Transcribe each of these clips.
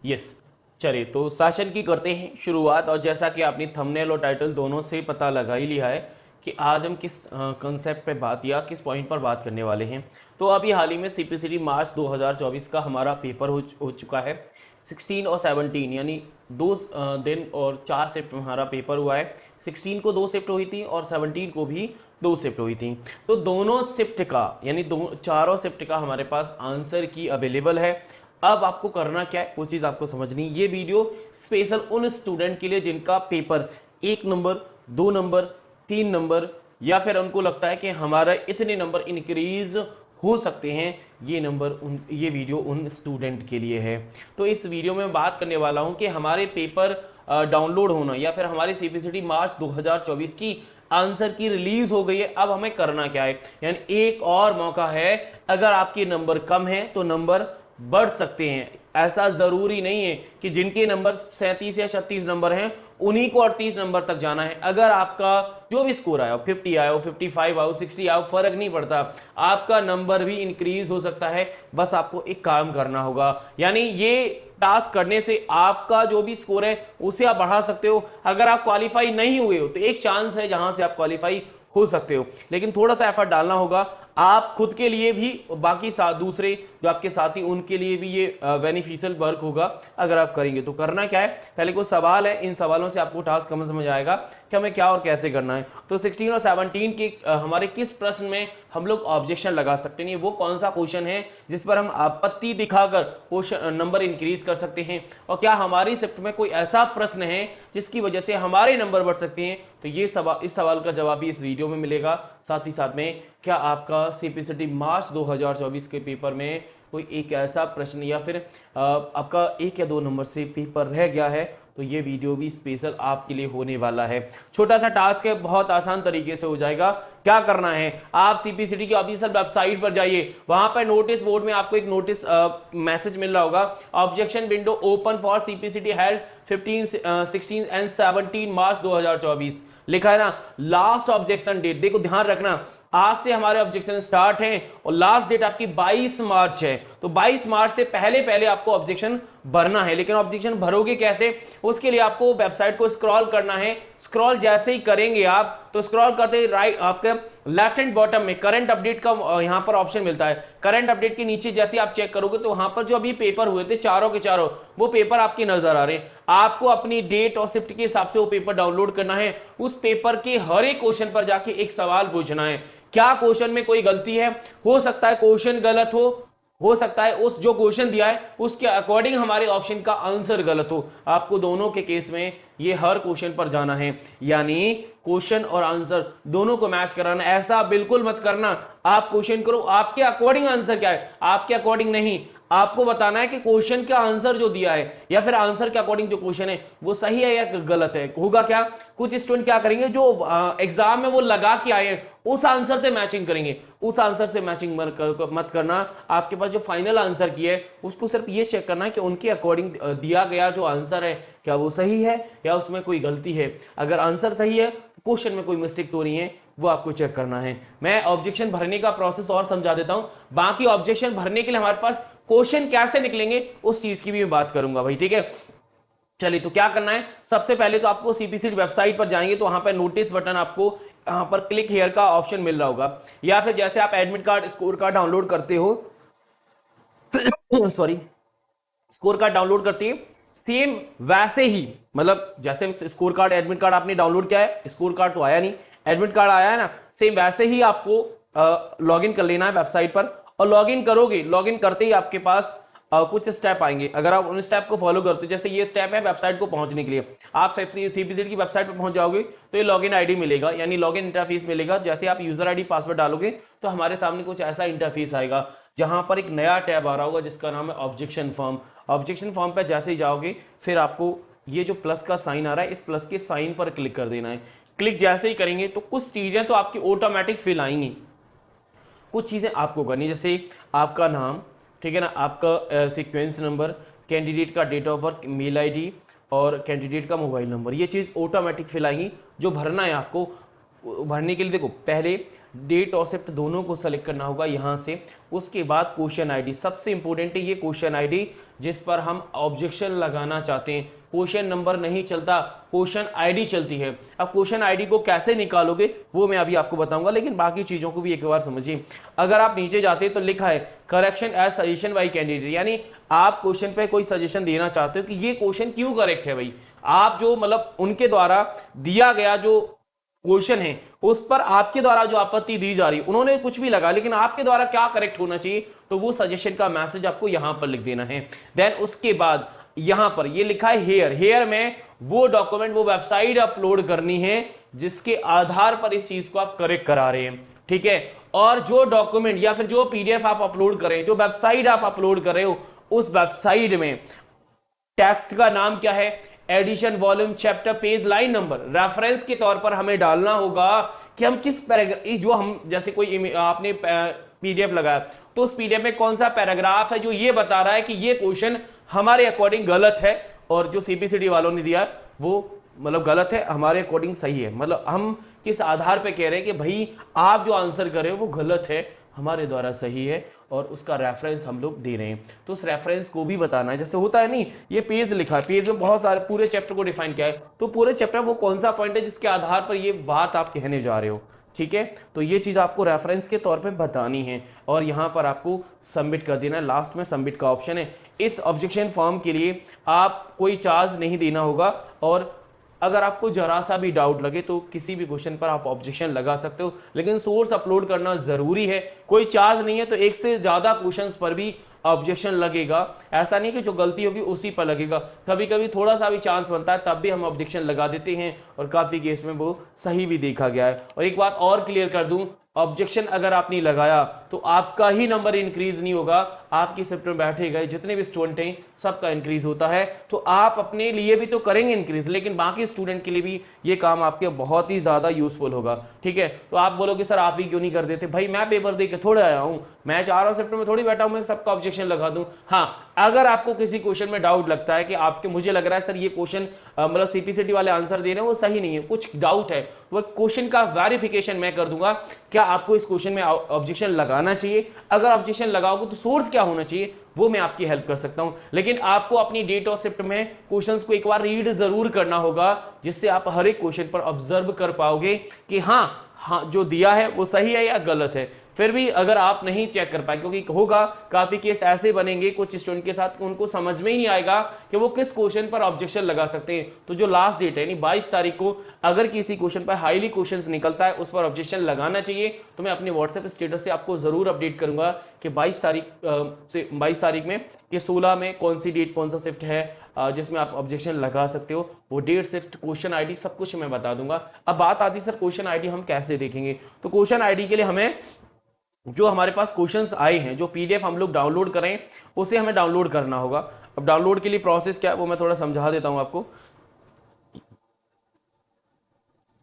Yes, चलिए तो session की करते हैं शुरुआत। और जैसा कि आपने थंबनेल और टाइटल दोनों से पता लगा ही लिया है कि आज हम किस कंसेप्ट पे बात या किस पॉइंट पर बात करने वाले हैं। तो अभी हाल ही में सीपीसीटी मार्च 2024 का हमारा पेपर हो चुका है। 16 और 17 यानी दो दिन और 4 शिफ्ट में हमारा पेपर हुआ है। 16 को 2 शिफ्ट हुई थी और 17 को भी 2 शिफ्ट हुई थी। तो दोनों शिफ्ट का यानी चारों शिफ्ट का हमारे पास आंसर की अवेलेबल है। अब आपको करना क्या है वो चीज़ आपको समझनी। ये वीडियो स्पेशल उन स्टूडेंट के लिए जिनका पेपर 1 नंबर, 2 नंबर, 3 नंबर या फिर उनको लगता है कि हमारा इतने नंबर इंक्रीज हो सकते हैं। ये वीडियो उन स्टूडेंट के लिए है। तो इस वीडियो में बात करने वाला हूं कि हमारे पेपर डाउनलोड होना या फिर हमारी सीपीसीटी मार्च 2024 की आंसर की रिलीज हो गई है। अब हमें करना क्या है, यानी एक और मौका है। अगर आपके नंबर कम है तो नंबर बढ़ सकते हैं। ऐसा जरूरी नहीं है कि जिनके नंबर 37 या 36 नंबर हैं उन्हीं को 38 नंबर तक जाना है। अगर आपका जो भी स्कोर आया हो, 50 आया हो, 55 आओ, 60 आओ, फर्क नहीं पड़ता, आपका नंबर भी इंक्रीज हो सकता है। बस आपको एक काम करना होगा, यानी ये टास्क करने से आपका जो भी स्कोर है उसे आप बढ़ा सकते हो। अगर आप क्वालिफाई नहीं हुए हो तो एक चांस है जहां से आप क्वालिफाई हो सकते हो, लेकिन थोड़ा सा एफर्ट डालना होगा। आप खुद के लिए भी, बाकी दूसरे जो आपके साथी उनके लिए भी ये बेनिफिशियल वर्क होगा अगर आप करेंगे। तो करना क्या है, पहले कुछ सवाल है, इन सवालों से आपको टास्क समझ आएगा कि हमें क्या और कैसे करना है। तो 16 और 17 के हमारे किस प्रश्न में हम लोग ऑब्जेक्शन लगा सकते हैं, वो कौन सा क्वेश्चन है जिस पर हम आपत्ति दिखाकर क्वेश्चन नंबर इंक्रीज कर सकते हैं, और क्या हमारी शिफ्ट में कोई ऐसा प्रश्न है जिसकी वजह से हमारे नंबर बढ़ सकते हैं। तो ये इस सवाल का जवाब भी इस वीडियो में मिलेगा। साथ ही साथ में क्या आपका सीपीसीटी मार्च 2024 के पेपर में कोई एक ऐसा प्रश्न या फिर आपका 1 या 2 नंबर से पेपर रह गया है, तो ये वीडियो भी स्पेशल आपके लिए होने वाला है। छोटा सा टास्क है, बहुत आसान तरीके से हो जाएगा। क्या करना है, आप सीपीसीटी की ऑफिशियल वेबसाइट पर जाइए, वहां पर नोटिस बोर्ड में आपको एक नोटिस मैसेज मिल रहा होगा, objection window open for CPCT held 15, 16 and 17 मार्च 2024 लिखा है ना। लास्ट ऑब्जेक्शन डेट देखो, ध्यान रखना, आज से हमारे ऑब्जेक्शन स्टार्ट हैं और लास्ट डेट आपकी 22 मार्च है। तो 22 मार्च से पहले पहले आपको ऑब्जेक्शन भरना है। लेकिन ऑब्जेक्शन भरोगे कैसे, उसके लिए आपको वेबसाइट को स्क्रॉल करना है। स्क्रॉल जैसे ही करेंगे आप, तो स्क्रॉल करते ही राइट आपके लेफ्ट हैंड बॉटम में करंट अपडेट का यहां पर ऑप्शन मिलता है। करंट अपडेट के नीचे जैसे आप चेक करोगे तो वहां पर जो अभी पेपर हुए थे चारों के चारों, वो पेपर आपके नजर आ रहे हैं। आपको अपनी डेट और शिफ्ट के हिसाब से वो पेपर डाउनलोड करना है। उस पेपर के हर एक क्वेश्चन पर जाके एक सवाल पूछना है, क्या क्वेश्चन में कोई गलती है। हो सकता है क्वेश्चन गलत हो सकता है उस जो क्वेश्चन दिया है उसके अकॉर्डिंग हमारे ऑप्शन का आंसर गलत हो। आपको दोनों के केस में ये हर क्वेश्चन पर जाना है, यानी क्वेश्चन और आंसर दोनों को मैच कराना। ऐसा बिल्कुल मत करना आप क्वेश्चन करो आपके अकॉर्डिंग आंसर क्या है, आपके अकॉर्डिंग नहीं। आपको बताना है कि क्वेश्चन का आंसर जो दिया है या फिर आंसर के अकॉर्डिंग जो क्वेश्चन है वो सही है या गलत है। होगा क्या, कुछ स्टूडेंट क्या करेंगे जो एग्जाम में वो लगा के आए हैं उस आंसर से मैचिंग करेंगे। उस आंसर से मैचिंग मत करना। आपके पास जो फाइनल आंसर की है उसको सिर्फ ये चेक करना है कि उनके अकॉर्डिंग दिया गया जो आंसर है क्या वो सही है या उसमें कोई गलती है। अगर आंसर सही है, क्वेश्चन में कोई मिस्टेक तो नहीं है, वो आपको चेक करना है। मैं ऑब्जेक्शन भरने का प्रोसेस और समझा देता हूं। बाकी ऑब्जेक्शन भरने के लिए हमारे पास क्वेश्चन कैसे निकलेंगे उस चीज की भी मैं बात करूंगा भाई, ठीक है। चलिए तो क्या करना है, सबसे पहले तो आपको सीपीसीटी वेबसाइट पर जाएंगे तो वहां पर नोटिस बटन आपको यहां पर क्लिक हियर का ऑप्शन मिल रहा होगा, या फिर जैसे आप admit card score card download करते हो सॉरी, स्कोर कार्ड डाउनलोड करते हैं सेम वैसे ही, मतलब जैसे स्कोर कार्ड एडमिट कार्ड आपने डाउनलोड किया है, स्कोर कार्ड तो आया नहीं, एडमिट कार्ड आया है ना, सेम वैसे ही आपको लॉगिन कर लेना है वेबसाइट पर। और लॉगिन करोगे, लॉगिन करते ही आपके पास कुछ स्टेप आएंगे। अगर आप उन स्टेप को फॉलो करते हो, जैसे ये स्टेप है वेबसाइट को पहुंचने के लिए, आप सीपीसीटी की वेबसाइट पर पहुंच जाओगे तो ये लॉगिन आईडी मिलेगा, यानी लॉगिन इंटरफेस मिलेगा। जैसे आप यूजर आईडी पासवर्ड डालोगे तो हमारे सामने कुछ ऐसा इंटरफेस आएगा जहां पर एक नया टैब आ रहा होगा जिसका नाम है ऑब्जेक्शन फॉर्म। ऑब्जेक्शन फॉर्म पर जैसे ही जाओगे फिर आपको ये जो प्लस का साइन आ रहा है इस प्लस के साइन पर क्लिक कर देना है। क्लिक जैसे ही करेंगे तो कुछ चीजें तो आपकी ऑटोमेटिक फिल आएंगी, कुछ चीजें आपको करनी, जैसे आपका नाम, ठीक है ना, आपका सीक्वेंस नंबर, कैंडिडेट का date of birth, mail ID और कैंडिडेट का मोबाइल नंबर, ये चीज़ ऑटोमेटिक फिल आएंगी जो भरना है आपको। भरने के लिए देखो पहले डेट और शिफ्ट दोनों को सेलेक्ट करना होगा यहाँ से। उसके बाद क्वेश्चन आईडी सबसे इंपॉर्टेंट है, ये क्वेश्चन आईडी जिस पर हम ऑब्जेक्शन लगाना चाहते हैं। क्वेश्चन नंबर नहीं चलता, क्वेश्चन आईडी चलती है। अब क्वेश्चन आईडी को कैसे निकालोगे वो मैं अभी आपको बताऊंगा, लेकिन बाकी चीजों को भी एक बार समझिए। अगर आप नीचे जाते हैं तो लिखा है correction as suggestion by candidate, यानी आप क्वेश्चन पे कोई सजेशन देना चाहते हो कि ये क्वेश्चन क्यों करेक्ट है। भाई आप जो मतलब उनके द्वारा दिया गया जो क्वेश्चन है उस पर आपके द्वारा जो आपत्ति दी जा रही है, उन्होंने कुछ भी लगा, लेकिन आपके द्वारा क्या करेक्ट होना चाहिए, तो वो सजेशन का मैसेज आपको यहां पर लिख देना है। देन उसके बाद यहां पर ये लिखा है हेयर, हेयर में वो डॉक्यूमेंट, वो वेबसाइट अपलोड करनी है जिसके आधार पर इस चीज को आप करेक्ट करा रहे हैं, ठीक है। और जो डॉक्यूमेंट या फिर जो पीडीएफ आप अपलोड कर रहे हैं, जो वेबसाइट आप अपलोड कर रहे हो, उस वेबसाइट में टेक्स्ट का नाम क्या है, edition, volume, chapter, page, line number, reference के तौर पर हमें डालना होगा कि हम किस पैराग्राफ, जो हम जैसे कोई आपने पीडीएफ लगाया तो उस पीडीएफ में कौन सा पैराग्राफ है जो ये बता रहा है कि ये क्वेश्चन हमारे अकॉर्डिंग गलत है, और जो सीपीसीटी वालों ने दिया वो मतलब गलत है, हमारे अकॉर्डिंग सही है। मतलब हम किस आधार पे कह रहे हैं कि भाई आप जो आंसर कर रहे हो वो गलत है, हमारे द्वारा सही है, और उसका रेफरेंस हम लोग दे रहे हैं, तो उस रेफरेंस को भी बताना है। जैसे होता है नहीं, ये पेज लिखा है, पेज में बहुत सारे पूरे चैप्टर को डिफाइन किया है, तो पूरे चैप्टर वो कौन सा पॉइंट है जिसके आधार पर ये बात आप कहने जा रहे हो, ठीक है। तो ये चीज आपको रेफरेंस के तौर पे बतानी है, और यहां पर आपको सबमिट कर देना है। लास्ट में सबमिट का ऑप्शन है। इस ऑब्जेक्शन फॉर्म के लिए आप कोई चार्ज नहीं देना होगा, और अगर आपको जरा सा भी डाउट लगे तो किसी भी क्वेश्चन पर आप ऑब्जेक्शन लगा सकते हो, लेकिन सोर्स अपलोड करना जरूरी है। कोई चार्ज नहीं है तो एक से ज्यादा क्वेश्चंस पर भी ऑब्जेक्शन लगेगा, ऐसा नहीं कि जो गलती होगी उसी पर लगेगा। कभी कभी थोड़ा सा भी चांस बनता है तब भी हम ऑब्जेक्शन लगा देते हैं, और काफी केस में वो सही भी देखा गया है। और एक बात और क्लियर कर दूं, ऑब्जेक्शन अगर आपने लगाया तो आपका ही नंबर इंक्रीज नहीं होगा, आपकी शिफ्ट में बैठे गए जितने भी स्टूडेंट हैं सबका इंक्रीज होता है। तो आप अपने लिए भी तो करेंगे इंक्रीज, लेकिन बाकी स्टूडेंट के लिए भी ये काम आपके बहुत ही ज्यादा यूजफुल होगा, ठीक है। तो आप बोलोगे सर आप ही क्यों नहीं कर देते, भाई मैं पेपर दे के थोड़ा आया हूं, मैं 4 शिफ्ट में थोड़ी बैठा हूं मैं सबका ऑब्जेक्शन लगा दूं। हाँ, अगर आपको किसी क्वेश्चन में डाउट लगता है कि आपके, मुझे लग रहा है सर ये क्वेश्चन मतलब सीपीसीटी वाले आंसर दे रहे हैं वो सही नहीं है, कुछ डाउट है, वो क्वेश्चन का वेरिफिकेशन मैं कर दूंगा, क्या आपको इस क्वेश्चन में ऑब्जेक्शन लगाना चाहिए, अगर ऑब्जेक्शन लगाओगे तो सोर्स क्या होना चाहिए, वो मैं आपकी हेल्प कर सकता हूं। लेकिन आपको अपनी डेट और शिफ्ट में क्वेश्चंस को एक बार रीड जरूर करना होगा, जिससे आप हर एक क्वेश्चन पर ऑब्जर्व कर पाओगे कि हाँ जो दिया है वो सही है या गलत है। फिर भी अगर आप नहीं चेक कर पाए, क्योंकि होगा काफी केस ऐसे बनेंगे कुछ स्टूडेंट के साथ, उनको समझ में ही नहीं आएगा कि वो किस क्वेश्चन पर ऑब्जेक्शन लगा सकते हैं। तो जो लास्ट डेट है यानी 22 तारीख को अगर किसी क्वेश्चन पर हाईली क्वेश्चन निकलता है उस पर ऑब्जेक्शन लगाना चाहिए, तो मैं अपने व्हाट्सएप स्टेटस से आपको जरूर अपडेट करूंगा कि 22 तारीख में कि 16 में कौन सी डेट, कौन सा शिफ्ट है जिसमें आप ऑब्जेक्शन लगा सकते हो। वो डेट, शिफ्ट, क्वेश्चन आईडी सब कुछ मैं बता दूंगा। अब बात आती है सर क्वेश्चन आईडी हम कैसे देखेंगे, तो क्वेश्चन आईडी के लिए हमें जो हमारे पास क्वेश्चंस आए हैं, जो पीडीएफ हम लोग डाउनलोड करें उसे हमें डाउनलोड करना होगा। अब डाउनलोड के लिए प्रोसेस क्या है वो मैं थोड़ा समझा देता हूं आपको।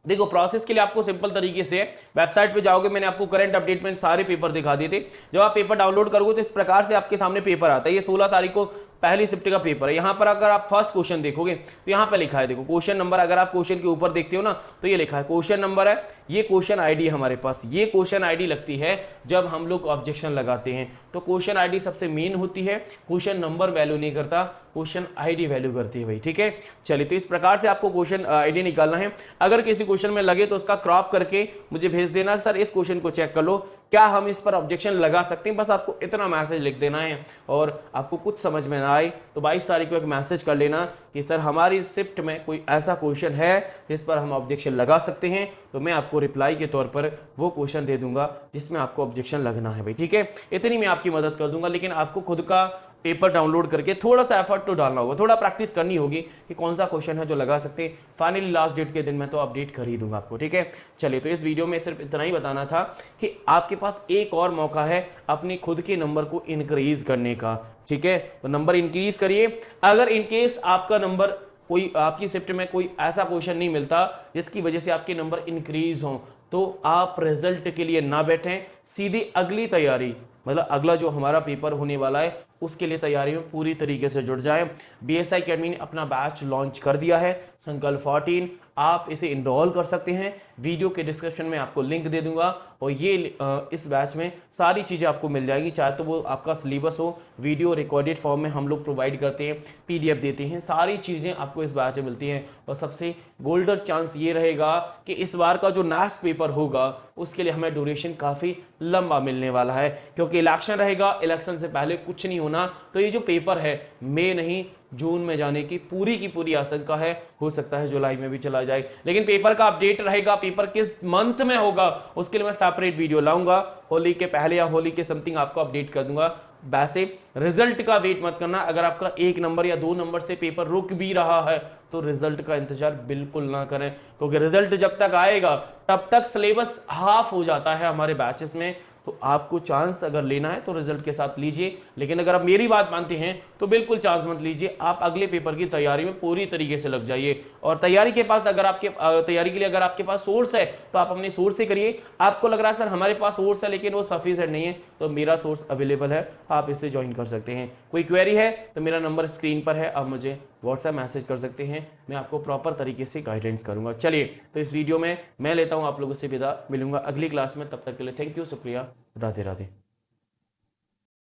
देखो प्रोसेस के लिए आपको सिंपल तरीके से वेबसाइट पे जाओगे, मैंने आपको करंट अपडेट में सारे पेपर दिखा दिए थे। जब आप पेपर डाउनलोड करोगे तो इस प्रकार से आपके सामने पेपर आता है। ये 16 तारीख को पहली शिफ्ट का पेपर है। यहाँ पर अगर आप फर्स्ट क्वेश्चन देखोगे तो यहाँ पे लिखा है, देखो क्वेश्चन नंबर, अगर आप क्वेश्चन के ऊपर देखते हो ना तो ये लिखा है क्वेश्चन नंबर है, ये क्वेश्चन आईडी है हमारे पास। ये क्वेश्चन आईडी लगती है जब हम लोग ऑब्जेक्शन लगाते हैं, तो क्वेश्चन आईडी सबसे मेन होती है, क्वेश्चन नंबर वैल्यू नहीं करता, क्वेश्चन आईडी वैल्यू करती है भाई, ठीक है। चलिए, तो इस प्रकार से आपको क्वेश्चन आईडी निकालना है। अगर किसी क्वेश्चन में लगे तो उसका क्रॉप करके मुझे भेज देना, सर इस क्वेश्चन को चेक कर लो, क्या हम इस पर ऑब्जेक्शन लगा सकते हैं। बस आपको इतना मैसेज लिख देना है। और आपको कुछ समझ में ना आए तो 22 तारीख को एक मैसेज कर लेना कि सर हमारी शिफ्ट में कोई ऐसा क्वेश्चन है जिस पर हम ऑब्जेक्शन लगा सकते हैं, तो मैं आपको रिप्लाई के तौर पर वो क्वेश्चन दे दूंगा जिसमें आपको ऑब्जेक्शन लगना है भाई, ठीक है। इतनी मैं आपकी मदद कर दूंगा, लेकिन आपको खुद का पेपर डाउनलोड करके थोड़ा सा एफर्ट तो डालना होगा, थोड़ा प्रैक्टिस करनी होगी कि कौन सा क्वेश्चन है जो लगा सकते हैं। फाइनली लास्ट डेट के दिन मैं तो अपडेट कर ही दूंगा आपको, ठीक है। चलिए, तो इस वीडियो में सिर्फ इतना ही बताना था कि आपके पास एक और मौका है अपने खुद के नंबर को इंक्रीज करने का, ठीक है। तो नंबर इंक्रीज करिए। अगर इनकेस आपका नंबर, कोई आपकी शिफ्ट में कोई ऐसा क्वेश्चन नहीं मिलता जिसकी वजह से आपके नंबर इंक्रीज हों, तो आप रिजल्ट के लिए ना बैठें, सीधी अगली तैयारी, मतलब अगला जो हमारा पेपर होने वाला है उसके लिए तैयारी में पूरी तरीके से जुट जाएं। बीएसआई अकेडमी ने अपना बैच लॉन्च कर दिया है, संकल्प 14। आप इसे इनरोल कर सकते हैं। वीडियो के डिस्क्रिप्शन में आपको लिंक दे दूंगा और ये इस बैच में सारी चीज़ें आपको मिल जाएगी, चाहे तो वो आपका सिलेबस हो, वीडियो रिकॉर्डेड फॉर्म में हम लोग प्रोवाइड करते हैं, पीडीएफ देते हैं, सारी चीज़ें आपको इस बैच में मिलती हैं। और सबसे गोल्डन चांस ये रहेगा कि इस बार का जो नेक्स्ट पेपर होगा उसके लिए हमें ड्यूरेशन काफ़ी लंबा मिलने वाला है, क्योंकि इलेक्शन रहेगा, इलेक्शन से पहले कुछ नहीं होना। तो ये जो पेपर है मई नहीं जून में जाने की पूरी आशंका है, हो सकता है जुलाई में भी चला जाए, लेकिन पेपर का अपडेट रहेगा, पेपर किस मंथ में होगा उसके लिए मैं सेपरेट वीडियो लाऊंगा, होली के पहले या होली के समथिंग आपको अपडेट कर दूंगा। वैसे रिजल्ट का वेट मत करना, अगर आपका 1 नंबर या 2 नंबर से पेपर रुक भी रहा है तो रिजल्ट का इंतजार बिल्कुल ना करें, क्योंकि रिजल्ट जब तक आएगा तब तक सिलेबस हाफ हो जाता है हमारे बैचेस में। तो आपको चांस अगर लेना है तो रिजल्ट के साथ लीजिए, लेकिन अगर आप मेरी बात मानते हैं तो बिल्कुल चांस मत लीजिए, आप अगले पेपर की तैयारी में पूरी तरीके से लग जाइए। और तैयारी के पास अगर आपके तैयारी के लिए अगर आपके पास सोर्स है तो आप अपने सोर्स से करिए। आपको लग रहा है सर हमारे पास सोर्स है लेकिन वो सफिशिएंट नहीं है, तो मेरा सोर्स अवेलेबल है, आप इससे ज्वाइन कर सकते हैं। कोई क्वेरी है तो मेरा नंबर स्क्रीन पर है, आप मुझे व्हाट्सएप मैसेज कर सकते हैं, मैं आपको प्रॉपर तरीके से गाइडेंस करूंगा। चलिए तो इस वीडियो में मैं लेता हूं आप लोगों से विदा, मिलूंगा अगली क्लास में, तब तक के लिए थैंक यू, शुक्रिया, राधे राधे।